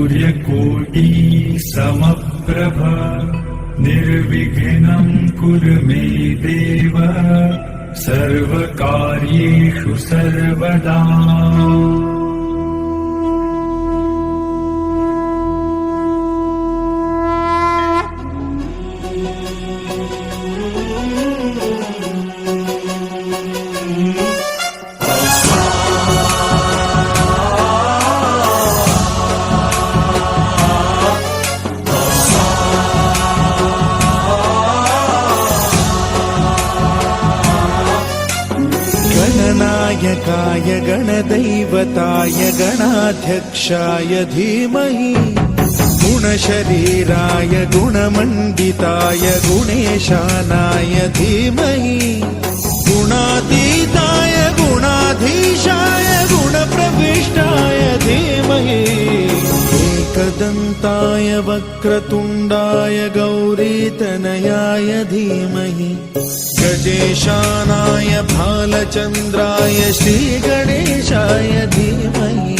सूर्यकोटि समप्रभ निर्विघ्नं कुरु मे देव सर्वकार्येषु सर्वदा। गणनायकाय गणदैवताय गणाध्यक्षाय धीमहि गुणशरीराय गुणमण्डिताय गुणेशानाय धीमहि गुणातीताय गुणाधीशाय गुणप्रविष्टाय धीमहि एकदन्ताय वक्रतुण्डाय गौरीतनयाय धीमहि गजेशानाय भालचन्द्राय श्रीगणेशाय धीमहि।